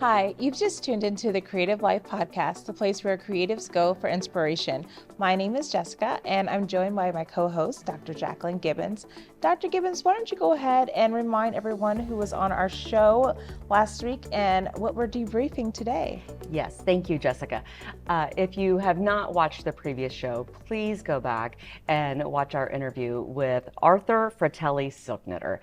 Hi, you've just tuned into the Creative Life Podcast, the place where creatives go for inspiration. My name is Jessica, and I'm joined by my co-host, Dr. Jacqueline Gibbons. Dr. Gibbons, why don't you go ahead and remind everyone who was on our show last week and what we're debriefing today? Yes, thank you, Jessica. If you have not watched the previous show, please go back and watch our interview with Arthur Fratelli Silknitter.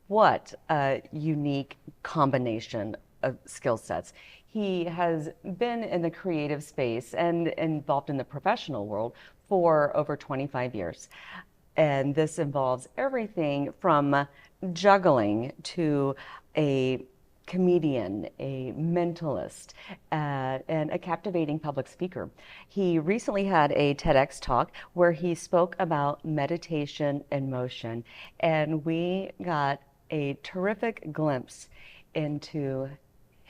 What a unique combination of skill sets. He has been in the creative space and involved in the professional world for over 25 years. And this involves everything from juggling to a comedian, a mentalist, and a captivating public speaker. He recently had a TEDx talk where he spoke about meditation and motion, and we got a terrific glimpse into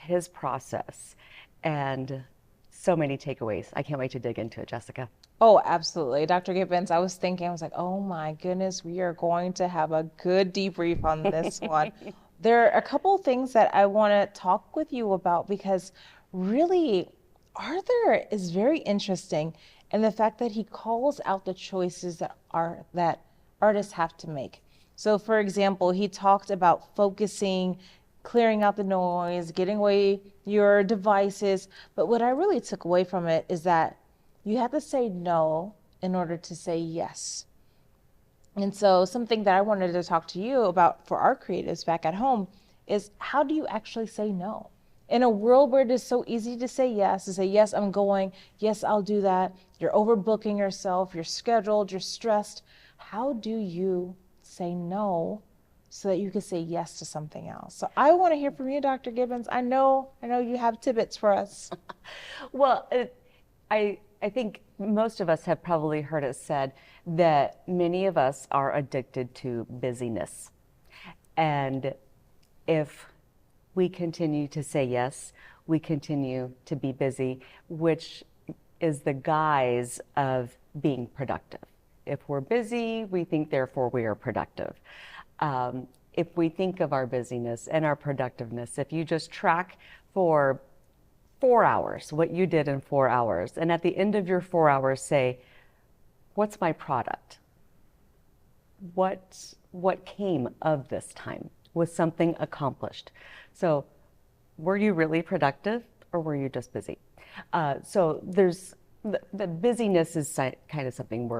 his process and so many takeaways. I can't wait to dig into it, Jessica. Oh, absolutely. Dr. Gibbons, I was like, oh my goodness, we are going to have a good debrief on this one. There are a couple of things that I want to talk with you about because really, Arthur is very interesting in the fact that he calls out the choices that artists have to make. So, for example, he talked about focusing, clearing out the noise, getting away your devices. But what I really took away from it is that you have to say no in order to say yes. And so something that I wanted to talk to you about for our creatives back at home is how do you actually say no? In a world where it is so easy to say yes, I'm going, yes, I'll do that. You're overbooking yourself, you're scheduled, you're stressed. How do you say no so that you can say yes to something else? So I want to hear from you, Dr. Gibbons. I know you have tidbits for us. Well, I think most of us have probably heard it said that many of us are addicted to busyness. And if we continue to say yes, we continue to be busy, which is the guise of being productive. If we're busy, we think therefore we are productive. If we think of our busyness and our productiveness, if you just track for 4 hours, what you did in 4 hours, and at the end of your 4 hours say, what's my product? What came of this time? Was something accomplished? So were you really productive or were you just busy? So there's the busyness is kind of something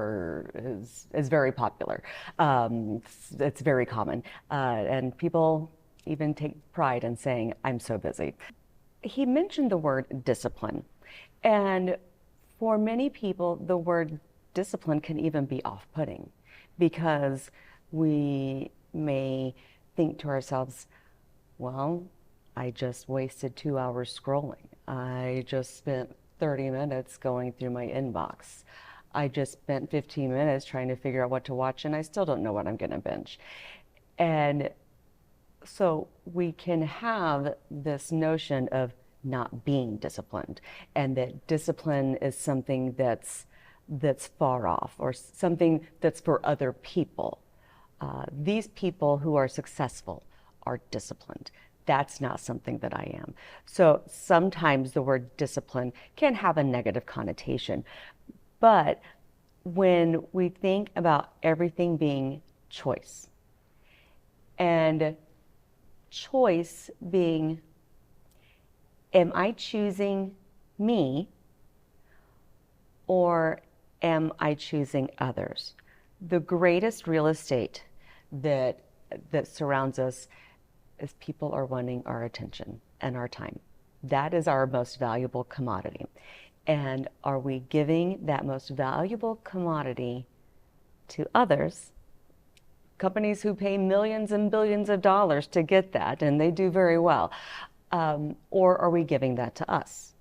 is very popular. It's very common, and people even take pride in saying, I'm so busy. He mentioned the word discipline, and for many people, the word discipline can even be off-putting because we may think to ourselves, well, I just wasted 2 hours scrolling. I just spent 30 minutes going through my inbox. I just spent 15 minutes trying to figure out what to watch, and I still don't know what I'm going to binge. And so we can have this notion of not being disciplined, and that discipline is something that's far off or something that's for other people. These people who are successful are disciplined. That's not something that I am. So sometimes the word discipline can have a negative connotation. But when we think about everything being choice, and choice being, am I choosing me or am I choosing others? The greatest real estate that surrounds us is people are wanting our attention and our time. That is our most valuable commodity. And are we giving that most valuable commodity to others? Companies who pay millions and billions of dollars to get that, and they do very well. Or are we giving that to us?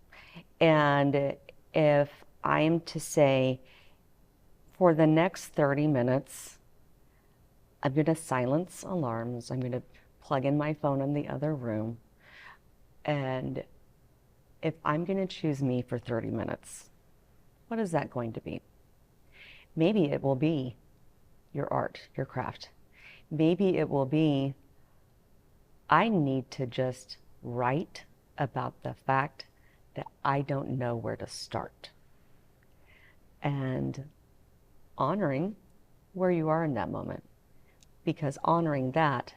And if I'm to say, for the next 30 minutes, I'm going to silence alarms, I'm going to plug in my phone in the other room, and if I'm going to choose me for 30 minutes, what is that going to be? Maybe it will be your art, your craft. Maybe it will be, I need to just right about the fact that I don't know where to start, and honoring where you are in that moment, because honoring that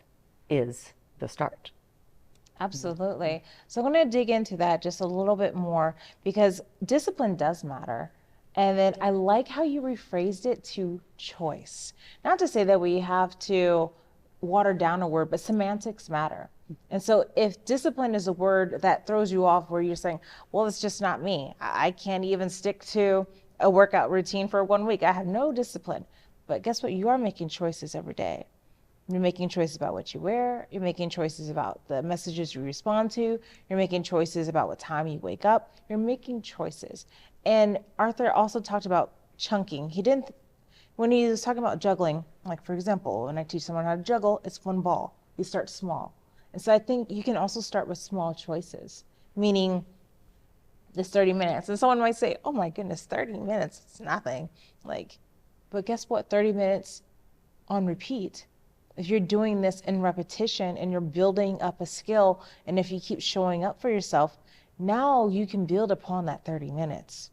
is the start. Absolutely. So I'm going to dig into that just a little bit more because discipline does matter. And then I like how you rephrased it to choice. Not to say that we have to water down a word, but semantics matter. And so if discipline is a word that throws you off where you're saying, well, it's just not me. I can't even stick to a workout routine for 1 week. I have no discipline. But guess what? You are making choices every day. You're making choices about what you wear. You're making choices about the messages you respond to. You're making choices about what time you wake up. You're making choices. And Arthur also talked about chunking. He didn't, when he was talking about juggling, like for example, when I teach someone how to juggle, it's one ball. You start small. And so I think you can also start with small choices, meaning this 30 minutes. And someone might say, oh my goodness, 30 minutes, it's nothing. Like, but guess what? 30 minutes on repeat, if you're doing this in repetition and you're building up a skill, and if you keep showing up for yourself, now you can build upon that 30 minutes.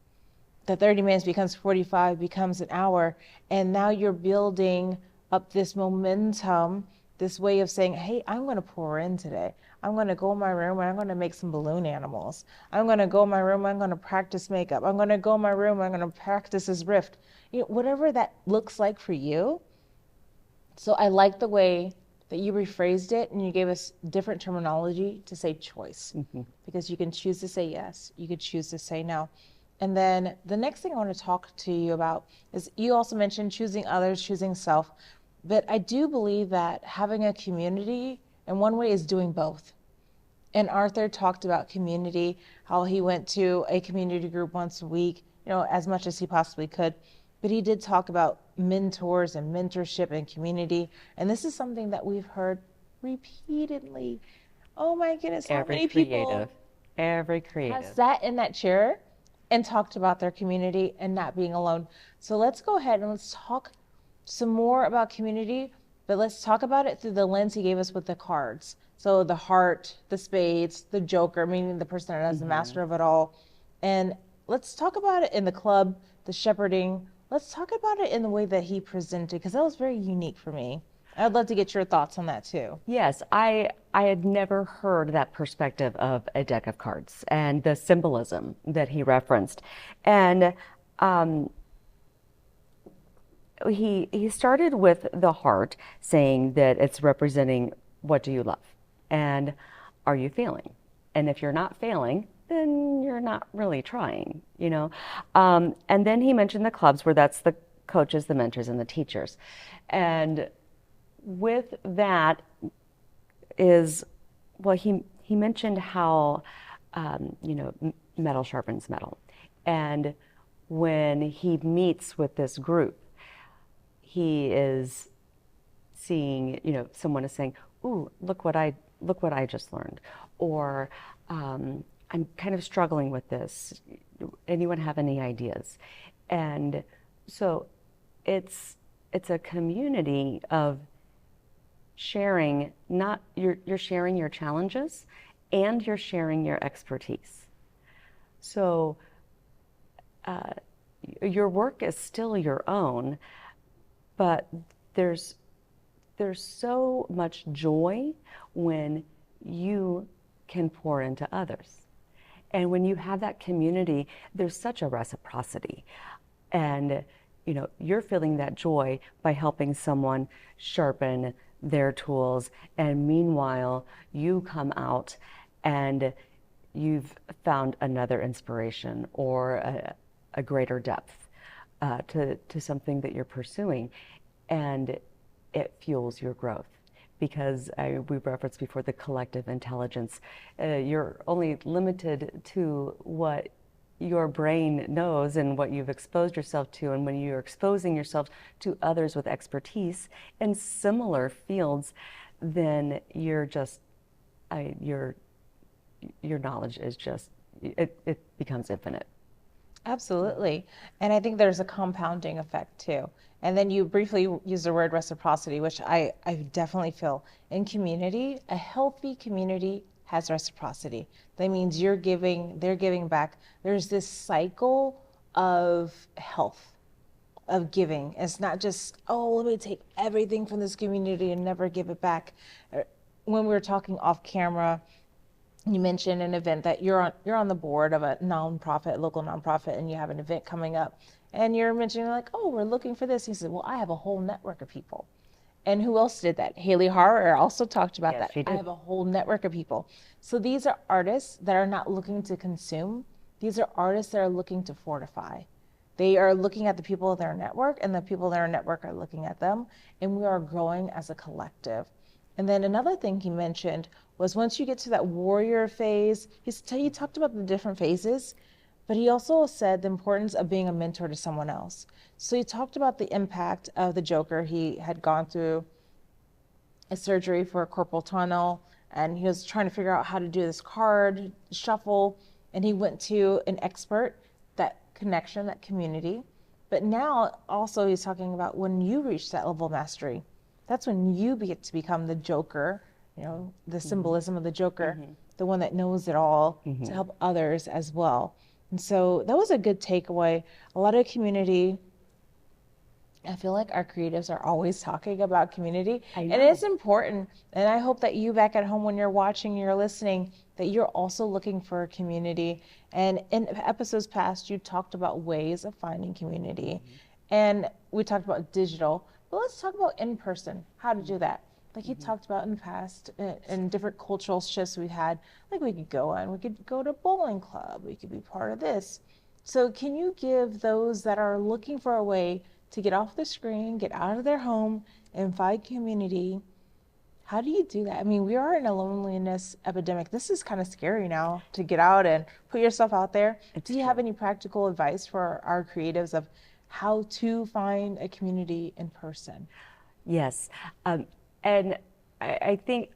The 30 minutes becomes 45, becomes an hour, and now you're building up this momentum, this way of saying, hey, I'm going to pour in today. I'm going to go in my room and I'm going to make some balloon animals. I'm going to go in my room, I'm going to practice makeup. I'm going to go in my room, I'm going to practice this rift. You know, whatever that looks like for you. So I like the way that you rephrased it and you gave us different terminology to say choice, because you can choose to say yes, you could choose to say no. And then the next thing I want to talk to you about is you also mentioned choosing others, choosing self. But I do believe that having a community in one way is doing both. And Arthur talked about community, how he went to a community group once a week, you know, as much as he possibly could. But he did talk about mentors and mentorship and community. And this is something that we've heard repeatedly. Oh my goodness, how Every many people creative. have sat in that chair and talked about their community and not being alone? So let's go ahead and let's talk some more about community, but let's talk about it through the lens he gave us with the cards. So the heart, the spades, the joker, meaning the person that is the master of it all. And let's talk about it in the club, the shepherding. Let's talk about it in the way that he presented, because that was very unique for me. I'd love to get your thoughts on that too. Yes, I had never heard that perspective of a deck of cards and the symbolism that he referenced. And he started with the heart, saying that it's representing what do you love and are you failing? And if you're not failing, then you're not really trying, you know. And then he mentioned the clubs, where that's the coaches, the mentors, and the teachers. And with that is, well, he mentioned how, you know, metal sharpens metal. And when he meets with this group, he is seeing, you know, someone is saying, ooh, look what I just learned. Or I'm kind of struggling with this. Anyone have any ideas? And so it's a community of sharing, not you're sharing your challenges and you're sharing your expertise. So your work is still your own, but there's so much joy when you can pour into others. And when you have that community, there's such a reciprocity. And you know, you're feeling that joy by helping someone sharpen their tools, and meanwhile you come out and you've found another inspiration or a greater depth to something that you're pursuing, and it fuels your growth. Because we referenced before the collective intelligence. You're only limited to what your brain knows and what you've exposed yourself to. And when you're exposing yourself to others with expertise in similar fields, then you're just, your knowledge is just, it becomes infinite. Absolutely. And I think there's a compounding effect too. And then you briefly use the word reciprocity, which I definitely feel in community. A healthy community has reciprocity. That means you're giving, they're giving back. There's this cycle of health, of giving. It's not just, oh, let me take everything from this community and never give it back. When we were talking off camera, you mentioned an event that you're on the board of a nonprofit, local nonprofit, and you have an event coming up, and you're mentioning like, oh, we're looking for this. He said, well, I have a whole network of people. And who else did that? Haley Harrer also talked about Yes, that. she did. I have a whole network of people. So these are artists that are not looking to consume. These are artists that are looking to fortify. They are looking at the people in their network, and the people in their network are looking at them, and we are growing as a collective. And then another thing he mentioned was once you get to that warrior phase, he talked about the different phases, but he also said the importance of being a mentor to someone else. So he talked about the impact of the Joker. He had gone through a surgery for a carpal tunnel, and he was trying to figure out how to do this card shuffle, and he went to an expert, that connection, that community. But now also he's talking about when you reach that level of mastery, that's when you get to become the Joker, the symbolism of the Joker, the one that knows it all to help others as well. And so that was a good takeaway. A lot of community. I feel like our creatives are always talking about community, and it's important. And I hope that you back at home, when you're watching, you're listening, that you're also looking for a community. And in episodes past, you talked about ways of finding community, and we talked about digital, but let's talk about in person, how to do that. Like he talked about in the past, in different cultural shifts we had, like we could go to bowling club, we could be part of this. So can you give those that are looking for a way to get off the screen, get out of their home, and find community? How do you do that? I mean, we are in a loneliness epidemic. This is kind of scary now to get out and put yourself out there. Do you have any practical advice for our creatives of how to find a community in person? Yes. And I think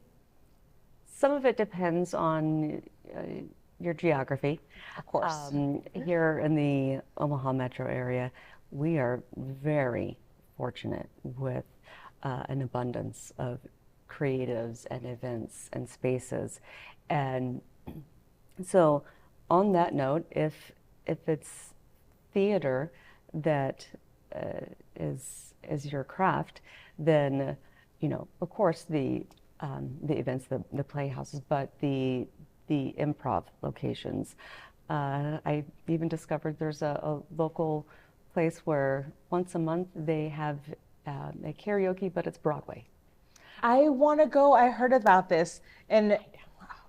some of it depends on your geography. Of course. Here in the Omaha metro area, we are very fortunate with an abundance of creatives and events and spaces. And so on that note, if it's theater that is your craft, then of course the events, the playhouses, but the improv locations. I even discovered there's a local place where once a month they have a karaoke, but it's Broadway. I want to go. I heard about this, and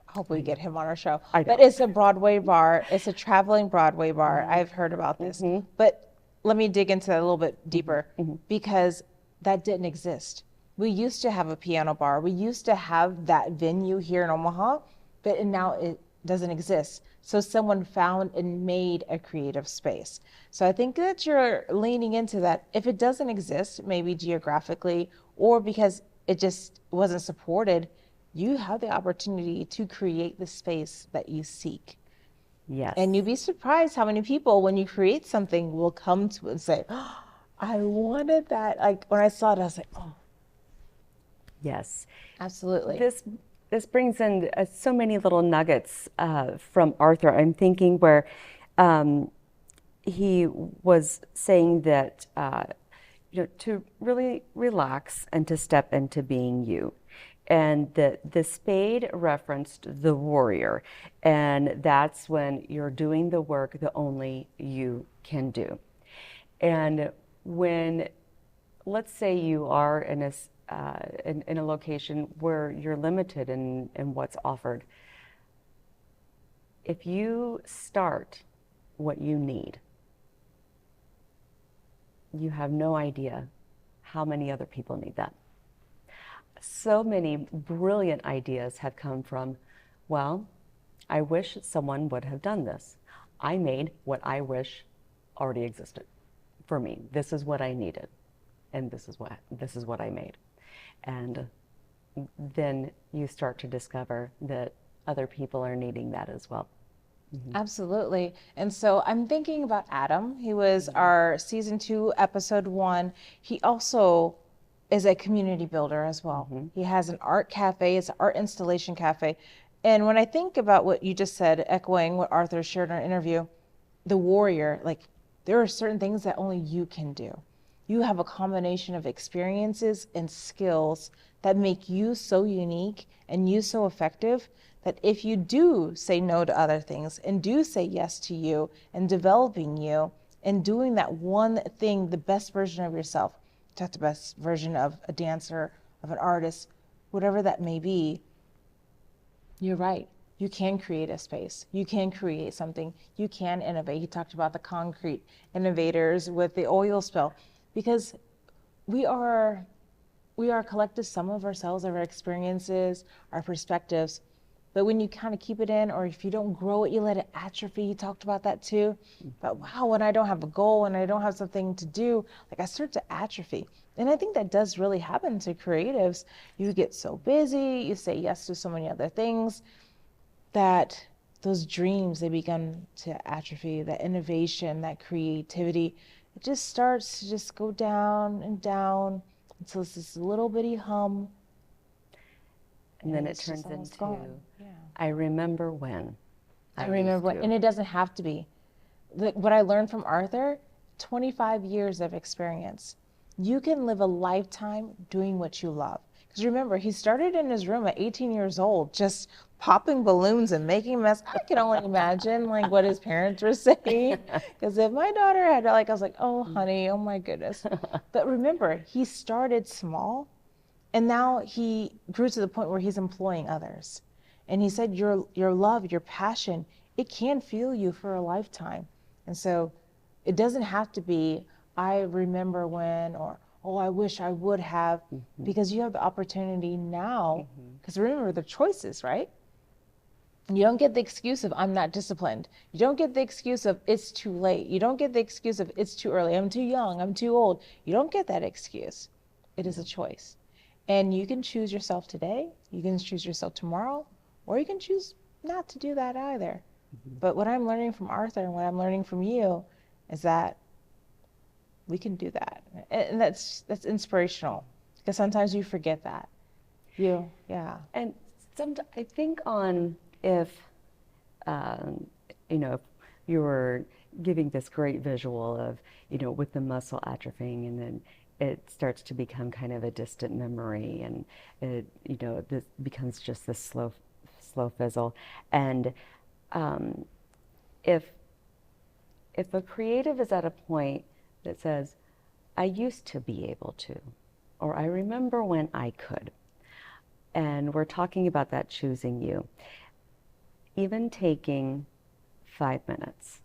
hopefully we get him on our show. But it's a Broadway bar. It's a traveling Broadway bar. I've heard about this. But let me dig into that a little bit deeper, because that didn't exist. We used to have a piano bar. We used to have that venue here in Omaha, but now it doesn't exist. So someone found and made a creative space. So I think that you're leaning into that. If it doesn't exist, maybe geographically, or because it just wasn't supported, you have the opportunity to create the space that you seek. Yes. And you'd be surprised how many people, when you create something, will come to it and say, oh, I wanted that. Like when I saw it, I was like, oh. Yes. Absolutely. This brings in so many little nuggets from Arthur. I'm thinking where he was saying that to really relax and to step into being you. And the spade referenced the warrior, and that's when you're doing the work that only you can do. And when, let's say you are in a location where you're limited in what's offered, if you start what you need, you have no idea how many other people need that. So many brilliant ideas have come from, well, I wish someone would have done this. I made what I wish already existed for me. This is what I needed, and this is what I made. And then you start to discover that other people are needing that as well. Absolutely. And so I'm thinking about Adam. He was our season 2, episode 1. He also is a community builder as well. He has an art cafe. It's an art installation cafe. And when I think about what you just said, echoing what Arthur shared in our interview, the warrior, like there are certain things that only you can do. You have a combination of experiences and skills that make you so unique and you so effective that if you do say no to other things and do say yes to you and developing you and doing that one thing, the best version of yourself, that's the best version of a dancer, of an artist, whatever that may be, you're right. You can create a space. You can create something. You can innovate. He talked about the concrete innovators with the oil spill because we are a collective sum of ourselves, of our experiences, our perspectives. But when you kind of keep it in, or if you don't grow it, you let it atrophy. He talked about that too. But wow, when I don't have a goal and I don't have something to do, like I start to atrophy. And I think that does really happen to creatives. You get so busy, you say yes to so many other things that those dreams, they begin to atrophy, that innovation, that creativity, it just starts to just go down and down until it's this little bitty hum. And then it it's just turns almost into, gone. Yeah. I remember when I I remember, used to. and it doesn't have to be. What I learned from Arthur, 25 years of experience. You can live a lifetime doing what you love. Because remember, he started in his room at 18 years old, just popping balloons and making mess. I can only imagine like what his parents were saying. Because if my daughter had like, I was like, oh honey, oh my goodness. But remember, he started small and now he grew to the point where he's employing others. And he said, your love, your passion, it can fuel you for a lifetime. And so it doesn't have to be, I remember when, or, oh, I wish I would have, because you have the opportunity now. Because remember the choices, right? You don't get the excuse of, I'm not disciplined. You don't get the excuse of, it's too late. You don't get the excuse of, it's too early. I'm too young. I'm too old. You don't get that excuse. It is a choice. And you can choose yourself today, you can choose yourself tomorrow, or you can choose not to do that either. But what I'm learning from Arthur and what I'm learning from you is that we can do that. And that's inspirational because sometimes you forget that. Yeah. And I think on if, if you were giving this great visual of, with the muscle atrophying and then it starts to become kind of a distant memory and this becomes just this slow fizzle. And if a creative is at a point that says, I used to be able to, or I remember when I could, and we're talking about that choosing you, even taking 5 minutes.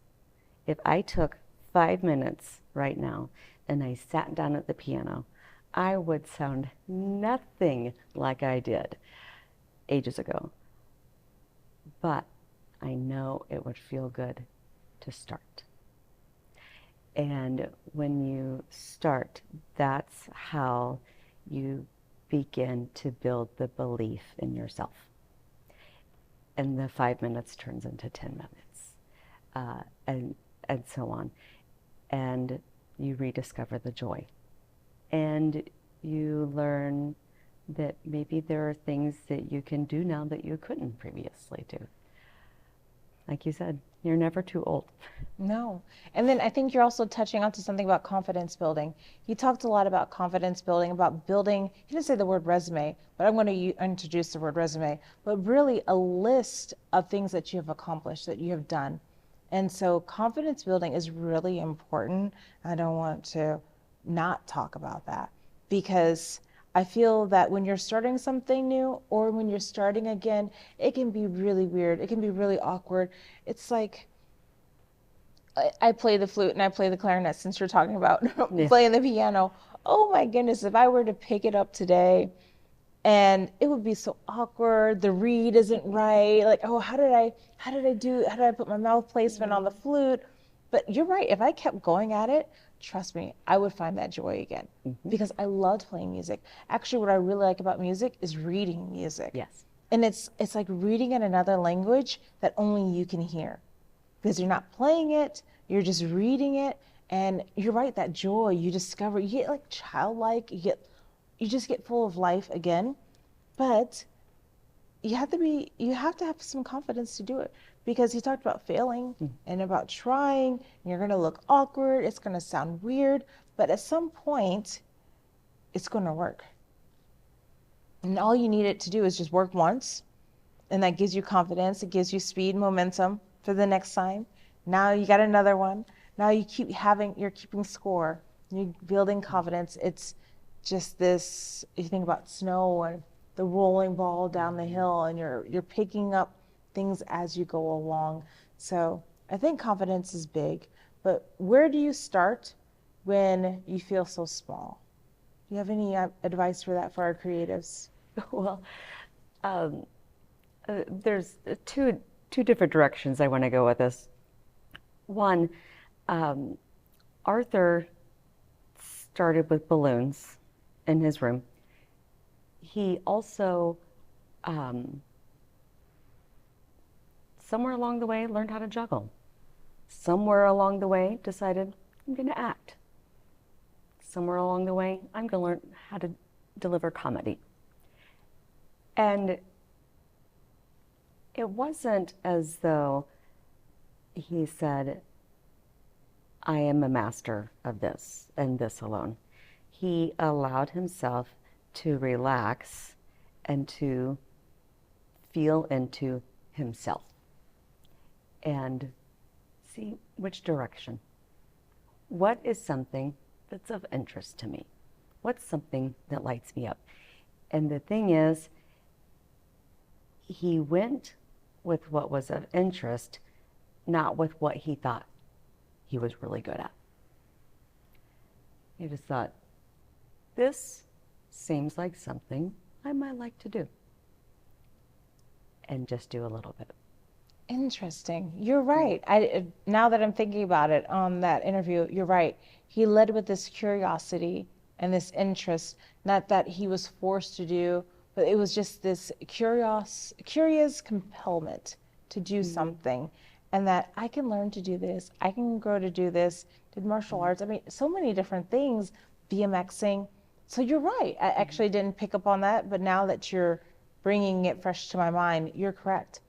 If I took 5 minutes right now and I sat down at the piano, I would sound nothing like I did ages ago. But I know it would feel good to start. And when you start, that's how you begin to build the belief in yourself. And the 5 minutes turns into 10 minutes, and so on. And you rediscover the joy. And you learn that maybe there are things that you can do now that you couldn't previously do. Like you said, you're never too old. No. And then I think you're also touching onto something about confidence building. He talked a lot about confidence building, about building, he didn't say the word resume, but I'm going to introduce the word resume, but really a list of things that you have accomplished, that you have done. And so confidence building is really important. I don't want to not talk about that because I feel that when you're starting something new or when you're starting again, it can be really weird. It can be really awkward. It's like, I play the flute and I play the clarinet since you're talking about playing the piano. Oh my goodness, if I were to pick it up today and it would be so awkward, the reed isn't right. Like, oh, how did I put my mouth placement on the flute? But you're right, if I kept going at it, trust me, I would find that joy again because I loved playing music. Actually, what I really like about music is reading music. Yes. And it's like reading in another language that only you can hear. Because you're not playing it, you're just reading it, and you're right, that joy you discover, you get like childlike, you just get full of life again. But you have to have some confidence to do it because he talked about failing and about trying, and you're going to look awkward, it's going to sound weird, but at some point it's going to work. And all you need it to do is just work once, and that gives you confidence, it gives you speed, momentum for the next time. Now you got another one. Now you're keeping score, you're building confidence. It's just this, you think about snow and the rolling ball down the hill, and you're picking up things as you go along. So I think confidence is big, but where do you start when you feel so small? Do you have any advice for that for our creatives? Well, um, there's two different directions I want to go with this. One, um, Arthur started with balloons in his room. He also, um, somewhere along the way, learned how to juggle. Somewhere along the way, decided, I'm going to act. Somewhere along the way, I'm going to learn how to deliver comedy. And it wasn't as though he said, I am a master of this and this alone. He allowed himself to relax and to feel into himself and see which direction. What is something that's of interest to me? What's something that lights me up? And the thing is, he went with what was of interest, not with what he thought he was really good at. He just thought, this seems like something I might like to do. And just do a little bit. Interesting. You're right. Now that I'm thinking about it on that interview, you're right. He led with this curiosity and this interest, not that he was forced to do, but it was just this curious compellment to do something. And that I can learn to do this, I can grow to do this, did martial arts. I mean, so many different things, BMXing. So you're right. I actually didn't pick up on that, but now that you're bringing it fresh to my mind, you're correct.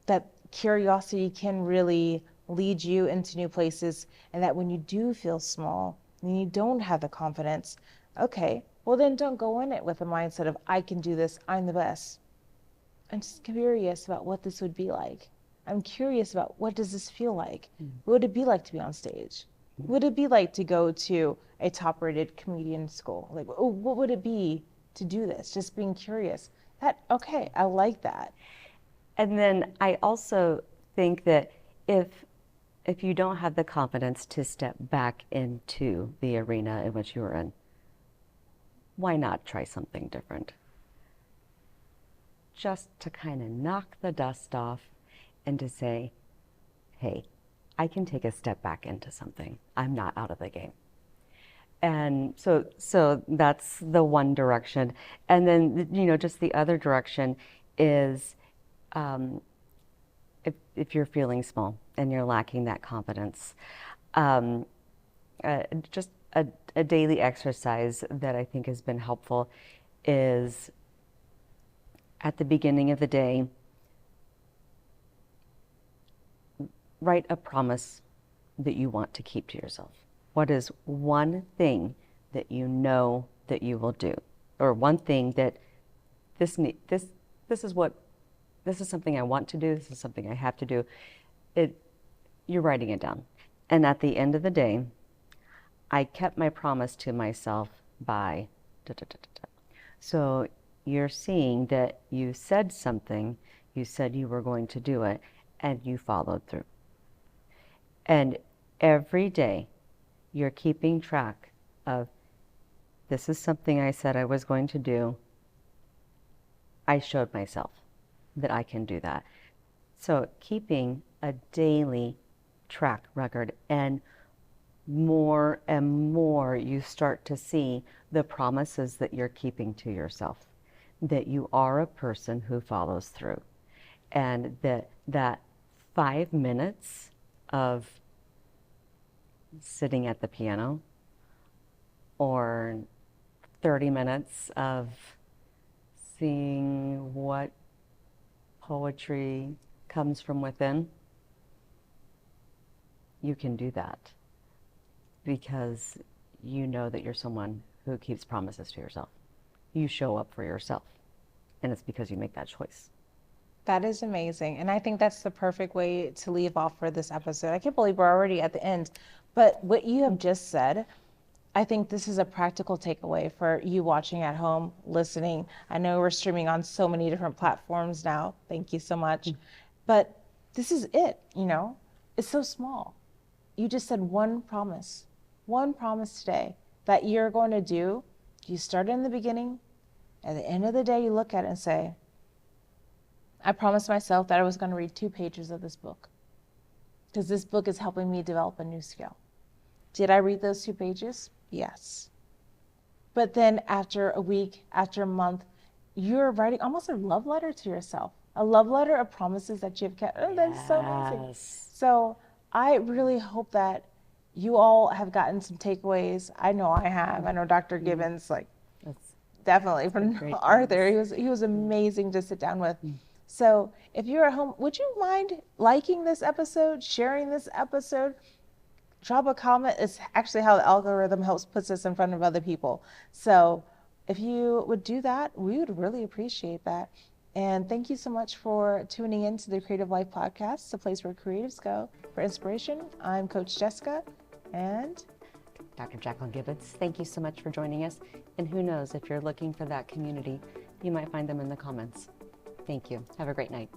That curiosity can really lead you into new places, and that when you do feel small and you don't have the confidence, okay, well then don't go in it with a mindset of I can do this, I'm the best. I'm just curious about what this would be like. I'm curious about what does this feel like? What would it be like to be on stage? What would it be like to go to a top-rated comedian school? Like, oh, what would it be to do this? Just being curious. Okay, I like that. And then I also think that if you don't have the confidence to step back into the arena in which you're in, why not try something different? Just to kind of knock the dust off and to say, hey, I can take a step back into something. I'm not out of the game. And so that's the one direction. And then, just the other direction is, if you're feeling small and you're lacking that confidence, just a daily exercise that I think has been helpful is at the beginning of the day, write a promise that you want to keep to yourself. What is one thing that you know that you will do, or one thing that this is something I want to do. This is something I have to do. You're writing it down, and at the end of the day, I kept my promise to myself by da, da, da, da, da. So you're seeing that you said something, you said you were going to do it, and you followed through. And every day, you're keeping track of, this is something I said I was going to do. I showed myself that I can do that. So keeping a daily track record, and more you start to see the promises that you're keeping to yourself, that you are a person who follows through, and that 5 minutes of sitting at the piano, or 30 minutes of seeing what poetry comes from within, you can do that because you know that you're someone who keeps promises to yourself. You show up for yourself, and it's because you make that choice. That is amazing. And I think that's the perfect way to leave off for this episode. I can't believe we're already at the end. But what you have just said, I think this is a practical takeaway for you watching at home, listening. I know we're streaming on so many different platforms now. Thank you so much. But this is it, you know? It's so small. You just said one promise today that you're going to do. You start in the beginning. At the end of the day, you look at it and say, I promised myself that I was going to read 2 pages of this book because this book is helping me develop a new skill. Did I read those 2 pages? Yes. But then after a week, after a month, you're writing almost a love letter to yourself, a love letter of promises that you've kept. Oh, that's so amazing. So I really hope that you all have gotten some takeaways. I know I have. I know Dr. Gibbons, That's definitely from great Arthur. He was amazing to sit down with. So if you're at home, would you mind liking this episode, sharing this episode? Drop a comment. It's actually how the algorithm puts us in front of other people. So if you would do that, we would really appreciate that. And thank you so much for tuning in to the Creative Life Podcast, the place where creatives go for inspiration. I'm Coach Jessica and Dr. Jacqueline Gibbons. Thank you so much for joining us. And who knows, if you're looking for that community, you might find them in the comments. Thank you. Have a great night.